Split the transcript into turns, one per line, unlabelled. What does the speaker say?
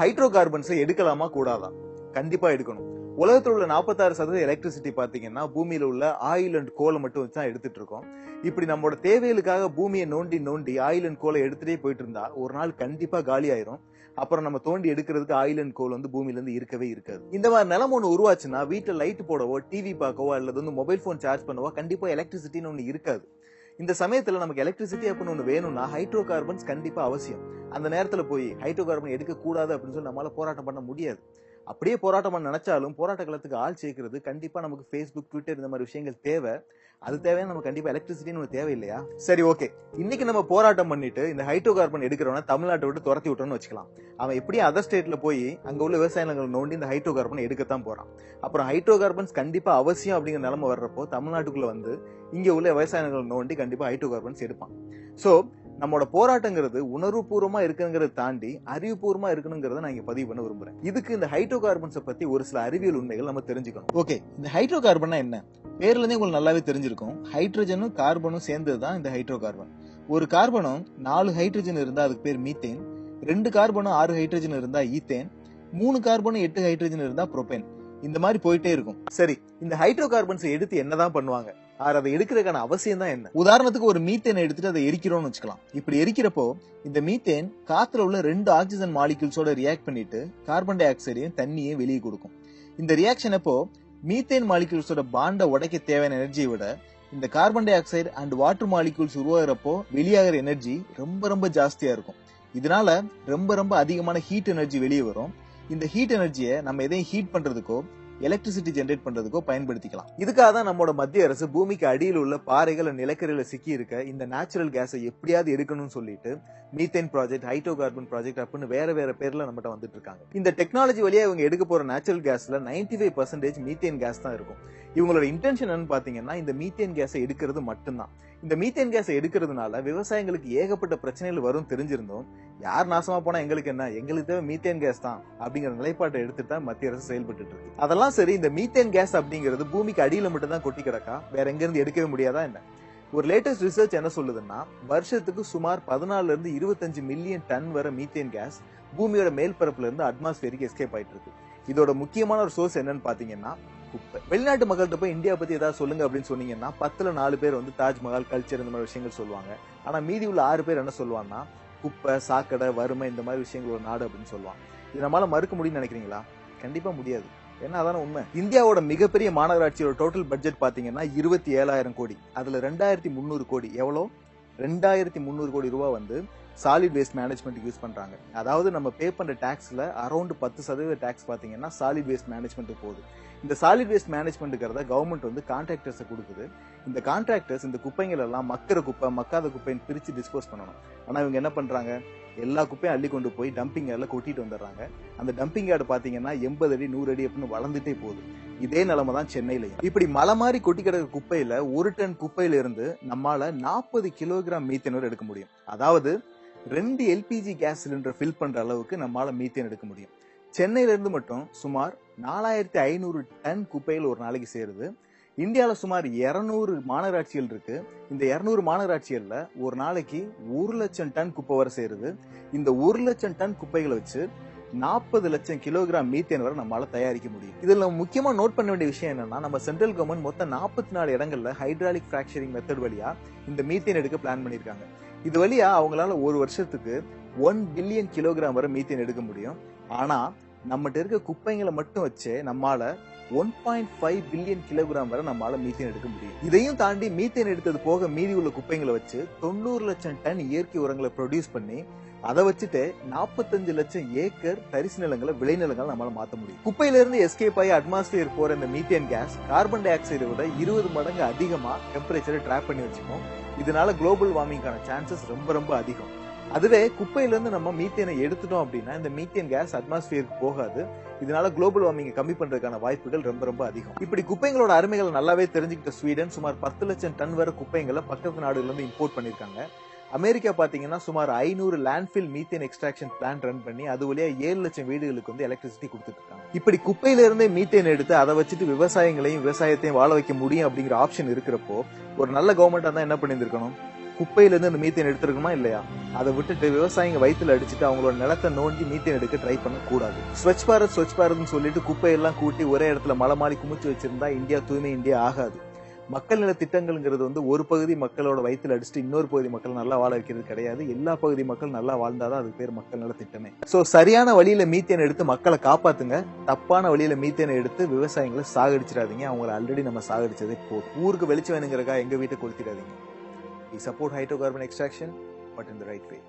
Hydro கார்பன்ஸை எடுக்கலாமா கூடாதா? கண்டிப்பா எடுக்கணும். உலகத்துல உள்ள 46% எலக்ட்ரிசிட்டி பாத்தீங்கன்னா பூமியில உள்ள ஆயில் அண்ட் கோலை மட்டும் வச்சு தான் எடுத்துட்டு இருக்கோம். இப்படி நம்மளோட தேவைகளுக்காக பூமியை நோண்டி நோண்டி ஆயில் அண்ட் கோலை எடுத்துட்டே போயிட்டு இருந்தா ஒரு நாள் கண்டிப்பா காலி ஆயிரும். அப்புறம் நம்ம தோண்டி எடுக்கிறதுக்கு ஆயில் அண்ட் கோல் வந்து பூமியில இருந்து இருக்கவே இருக்காது. இந்த மாதிரி நிலைமை ஒண்ணு உருவாச்சுன்னா வீட்டுல லைட் போடவோ, டிவி பார்க்கவோ அல்லது வந்து மொபைல் போன் சார்ஜ் பண்ணவோ கண்டிப்பா எலக்ட்ரிசிட்டின்னு ஒண்ணு இருக்காது. இந்த சமயத்துல நமக்கு எலக்ட்ரிசிட்டி அப்படின்னு ஒண்ணு வேணும்னா ஹைட்ரோ கார்பன்ஸ் கண்டிப்பா அவசியம். அந்த நேரத்துல போய் ஹைட்ரோ கார்பன் எடுக்க கூடாது அப்படின்னு சொல்லி நம்மளால போராட்டம் பண்ண முடியாது. அப்படியே போராட்டம் பண்ண நினைச்சாலும் போராட்ட காலத்துக்கு ஆள் சேர்க்கிறது கண்டிப்பா நமக்கு Facebook, Twitter இந்த மாதிரி விஷயங்கள் தேவை. அது தேவையான நம்ம கண்டிப்பா எலக்ட்ரிசிட்டின்னு ஒண்ணு தேவை இல்லையா? சரி, ஓகே. இன்னைக்கு நம்ம போராட்டம் பண்ணிட்டு இந்த ஹைட்ரோ கார்பன் எடுக்கிறவன தமிழ்நாட்டை விட்டு துரத்தி விட்டோம்னு வச்சுக்கலாம். அவன் எப்படியும் அதர் ஸ்டேட்ல போய் அங்க உள்ள விவசாய நிலங்களை நோண்டி இந்த ஹைட்ரோ கார்பன் எடுக்கத்தான் போறான். அப்புறம் ஹைட்ரோ கார்பன்ஸ் கண்டிப்பா அவசியம் அப்படிங்கிற நிலைமை வர்றப்போ தமிழ்நாட்டுக்குள்ள வந்து இங்க உள்ள விவசாய நிலங்களை நோண்டி கண்டிப்பா ஹைட்ரோ கார்பன்ஸ் எடுப்பான். சோ நம்மளோட போராட்டங்கிறது உணர்வுபூர்வமா இருக்குங்கிறத தாண்டி அறிவுபூர்வமா இருக்கணுங்கிறத நான் இங்க பதிவு பண்ண விரும்புறேன். இதுக்கு இந்த ஹைட்ரோ கார்பன்ஸை பத்தி ஒரு சில அறிவியல் உண்மைகள் நம்ம தெரிஞ்சுக்கணும். ஓகே, இந்த ஹைட்ரோ கார்பன்னா என்ன? பேர்ல இருந்தே உங்களுக்கு நல்லாவே தெரிஞ்சிருக்கும். ஹைட்ரஜனும் கார்பனும் சேர்ந்ததுதான் இந்த ஹைட்ரோ கார்பன். ஒரு கார்பனும் 4 ஹைட்ரஜன் இருந்தா அதுக்கு பேர் மீத்தேன், 2 கார்பனும் 6 ஹைட்ரஜன் இருந்தா ஈத்தேன், 3 கார்பனும் 8 ஹைட்ரஜன் இருந்தா புரோபேன். இந்த மாதிரி போயிட்டே இருக்கும். சரி, இந்த ஹைட்ரோ கார்பன்ஸை எடுத்து என்னதான் பண்ணுவாங்க? அதை எடுக்கிறதுக்கான அவசியம் தான் என்ன? உதாரணத்துக்கு ஒரு மீத்தேனை எடுத்துட்டு அதை எரிக்கிறோம்னு வச்சுக்கலாம். இப்படி எரிக்கிறப்போ இந்த மீத்தேன் காத்துல உள்ள 2 ஆக்சிஜன் மாலிக்யூல்ஸோட ரியாக்ட் பண்ணிட்டு கார்பன் டை ஆக்சைடையும் தண்ணியையும் வெளியே கொடுக்கும். இந்த ரியாக்ஷன் அப்போ மீத்தேன் மாலிக்யூல்ஸோட பாண்டை உடைக்க தேவையான எனர்ஜியை விட இந்த carbon dioxide and water molecules உருவாகிறப்போ வெளியாகிற எனர்ஜி ரொம்ப ரொம்ப ஜாஸ்தியா இருக்கும். இதனால ரொம்ப அதிகமான ஹீட் எனர்ஜி வெளியே வரும். இந்த ஹீட் எனர்ஜியை நம்ம எதையும் ஹீட் பண்றதுக்கோ எலக்ட்ரிசிட்டி ஜெனரேட் பண்றதுக்கோ பயன்படுத்திக்கலாம். இதுக்காக தான் நம்மளோட மத்திய அரசு பூமிக்கு அடியில் உள்ள பாறைகள் நிலக்கரியில சிக்கி இருக்க இந்த நேச்சுரல் கேஸை எப்படியாவது எடுக்கணும்னு சொல்லிட்டு methane project, hydro carbon project அப்படின்னு வேற பேர்ல நம்மகிட்ட வந்துட்டு இருக்காங்க. இந்த டெக்னாலஜி வழியா இவங்க எடுக்க போற நேச்சுரல் கேஸ்ல 95% மீத்தேன் கேஸ் தான் இருக்கும். இவங்களோட இன்டென்ஷன் என்னன்னு பாத்தீங்கன்னா இந்த மீத்தேன் கேஸை எடுக்கிறது மட்டும்தான். இந்த மீத்தேன் கேஸை எடுக்கிறதுனால விவசாயிகளுக்கு ஏகப்பட்ட பிரச்சனைகள் வரும் தெரிஞ்சிருந்தோம். யார் நாசமா போனா எங்களுக்கு என்ன, எங்களுக்கு தேவை மீத்தேன் கேஸ் தான் அப்படிங்கிற நிலைப்பாட்டை எடுத்துட்டு தான் மத்திய அரசு செயல்பட்டு இருக்கு. அதெல்லாம் சரி, இந்த மீத்தேன் கேஸ் அப்படிங்கிறது பூமிக்கு அடியில மட்டும் தான் கொட்டி கிடக்கா, வேற எங்க இருந்து எடுக்கவே முடியாதா என்ன? ஒரு லேட்டஸ்ட் ரிசர்ச் என்ன சொல்லுதுன்னா வருஷத்துக்கு சுமார் 14 இருந்து 25 மில்லியன் டன் வரை மீத்தேன் கேஸ் பூமியோட மேல் பரப்புல இருந்து அட்மாஸ்பியருக்கு எஸ்கேப் ஆயிட்டு இருக்கு. இதோட முக்கியமான ஒரு சோர்ஸ் என்னன்னு பாத்தீங்கன்னா குப்பை. வெளிநாட்டு மக்கள்கிட்ட போய் இந்தியா பத்தி ஏதாவது சொல்லுங்க அப்படின்னு சொன்னீங்கன்னா 10ல 4 பேர் வந்து தாஜ்மஹால், கல்ச்சர் இந்த மாதிரி விஷயங்கள் சொல்லுவாங்க. ஆனா மீதி உள்ள 6 பேர் என்ன சொல்லுவாங்கன்னா குப்பை, சாக்கடை, வறுமை இந்த மாதிரி விஷயங்களோட நாடு அப்படின்னு சொல்லுவாங்க. இது நம்மளால மறுக்க முடியும்னு நினைக்கிறீங்களா? கண்டிப்பா முடியாது. ஏன்னா அதான உண்மை. இந்தியாவோட மிகப்பெரிய மாநகராட்சியோட டோட்டல் பட்ஜெட் பாத்தீங்கன்னா 27,000 கோடி. அதுல 2,300 கோடி எவ்வளோ? 2,300 கோடி ரூபாய் வந்து சாலிட் வேஸ்ட் மேனேஜ்மெண்ட் யூஸ் பண்றாங்க. அதாவது நம்ம பே பண்ற டாக்ஸ்ல அரௌண்ட் 10% டாக்ஸ் பாத்தீங்கன்னா சாலிட் வேஸ்ட் மேனேஜ்மெண்ட் போகுது. இந்த சாலிட் வேஸ்ட் மேனேஜ்மெண்ட்ங்கிறத கவர்மெண்ட் வந்து கான்ட்ராக்டர்ஸ் கொடுக்குது. இந்த கான்ட்ராக்டர்ஸ் இந்த குப்பைகள் எல்லாம் மக்கிற குப்பை, மக்காத குப்பைன்னு பிரிச்சு டிஸ்போஸ் பண்ணணும். ஆனா இவங்க என்ன பண்றாங்க? எல்லா குப்பையும் அள்ளி கொண்டு போய் டம்பிங் யார்ட்ல கொட்டிட்டு வந்துடுறாங்க. அந்த டம்பிங் யார்டு பாத்தீங்கன்னா 80 அடி 100 அடி அப்படின்னு வளர்ந்துட்டே போகுது. இதே நிலைமை தான் சென்னையிலையும். இப்படி மலை மாதிரி கொட்டி கிடக்கிற குப்பையில 1 டன் குப்பையில இருந்து நம்மால 40 கிலோகிராம் மீத்தேன் எடுக்க முடியும். அதாவது 2 எல்பிஜி கேஸ் சிலிண்டர் ஃபில் பண்ற அளவுக்கு நம்மால மீத்தேன் எடுக்க முடியும். சென்னையில இருந்து மட்டும் சுமார் 4,500 டன் குப்பைகள் ஒரு நாளைக்கு சேருது. இந்தியாவில சுமார் 200 மாநகராட்சிகள் இருக்கு. இந்த 200 மாநகராட்சிகள்ல ஒரு நாளைக்கு 1 லட்சம் டன் குப்பை வரை சேருது. இந்த 1 லட்சம் டன் குப்பைகளை வச்சு 40 லட்சம் கிலோகிராம் மீத்தேன் வரை நம்மளால தயாரிக்க முடியும். இதுல நம்ம முக்கியமா நோட் பண்ண வேண்டிய விஷயம் என்னன்னா நம்ம சென்ட்ரல் கவர்மெண்ட் மொத்தம் 44 இடங்கள்ல ஹைட்ராலிக் ஃபிராக்சரிங் மெத்தட் வழியா இந்த மீத்தேன் எடுக்க பிளான் பண்ணிருக்காங்க. இது வழியா அவங்களால ஒரு வருஷத்துக்கு 1 பில்லியன் கிலோகிராம் வரை மீத்தேன் எடுக்க முடியும். ஆனா நம்மகிட்ட இருக்க குப்பைங்களை மட்டும் வச்சு நம்மால 1.5 பில்லியன் கிலோகிராம் வரை நம்மளால மீத்தேன் எடுக்க முடியும். இதையும் தாண்டி மீத்தேன் எடுத்தது போக மீதி உள்ள குப்பைங்களை வச்சு 90 லட்சம் டன் இயற்கை உரங்களை ப்ரொடியூஸ் பண்ணி அதை வச்சுட்டு 45 லட்சம் ஏக்கர் தரிசு நிலங்களை விளைநிலங்களை நம்மளால மாத்த முடியும். குப்பையில இருந்து எஸ்கேப் ஆகி அட்மாஸ்பியர் போற இந்த மீத்தேன் கேஸ் கார்பன் டை ஆக்சைடை விட 20 மடங்கு அதிகமா டெம்பரேச்சரை டிராப் பண்ணி வச்சுக்கும். இதனால குளோபல் வார்மிங்கான சான்சஸ் ரொம்ப அதிகம். அதுவே குப்பையில இருந்து நம்ம மீத்தேனை எடுத்துட்டோம் அப்படின்னா இந்த மீத்தேன் கேஸ் அட்மாஸ்பியருக்கு போகாது. இதனால குளோபல் வார்மிங்கை கம்மி பண்றதுக்கான வாய்ப்புகள் ரொம்ப அதிகம். இப்படி குப்பைகளோட அருமைகளை நல்லாவே தெரிஞ்சுக்கிட்ட ஸ்வீடன் சுமார் 10 லட்சம் டன் வரை குப்பைகளை பக்கத்து நாடுகள்ல இருந்து இம்போர்ட் பண்ணிருக்காங்க. அமெரிக்கா பாத்தீங்கன்னா சுமார் 500 landfill methane extraction plant run பண்ணி அது வழியா 7 லட்சம் வீடுகளுக்கு வந்து எலக்ட்ரிசிட்டி கொடுத்துட்டு இருக்காங்க. இப்படி குப்பையில இருந்தே மீத்தேன் எடுத்து அதை வச்சுட்டு விவசாயத்தையும் வாழ வைக்க முடியும் அப்படிங்கிற ஆப்ஷன் இருக்கிறப்போ ஒரு நல்ல கவர்மெண்டா தான் என்ன பண்ணிருக்கணும்? குப்பையில இருந்து அந்த மீத்தேன் எடுத்துருக்குமா இல்லையா? அதை விட்டுட்டு விவசாயிங்க வயித்துல அடிச்சுட்டு அவங்களோட நிலத்தை நோண்டி மீத்தேன் எடுக்க ட்ரை பண்ண கூடாது. ஸ்வச் பாரத்னு சொல்லிட்டு குப்பையெல்லாம் கூட்டி ஒரே இடத்துல மலை மாறி குமிச்சு வச்சிருந்தா இந்தியா தூய்மை இந்தியா ஆகாது. மக்கள் நல திட்டங்கள்ங்கிறது வந்து ஒரு பகுதி மக்களோட வயித்துல அடிச்சுட்டு இன்னொரு பகுதி மக்கள் நல்லா வாழ வைக்கிறது கிடையாது. எல்லா பகுதி மக்கள் நல்லா வாழ்ந்தாதான் அதுக்கு பேர் மக்கள் நல திட்டமே. சோ சரியான வழியில மீத்தேன் எடுத்து மக்களை காப்பாத்துங்க. தப்பான வழியில மீத்தேனை எடுத்து விவசாயிகளை சாகடிச்சிடாதீங்க. அவங்களை ஆல்ரெடி நம்ம சாகடிச்சதே போதும். ஊருக்கு வெளிச்சம் வேணுங்கிறக்கா எங்க வீட்டை கொளுத்திடாதீங்க. We support hydrocarbon extraction, but in the right way.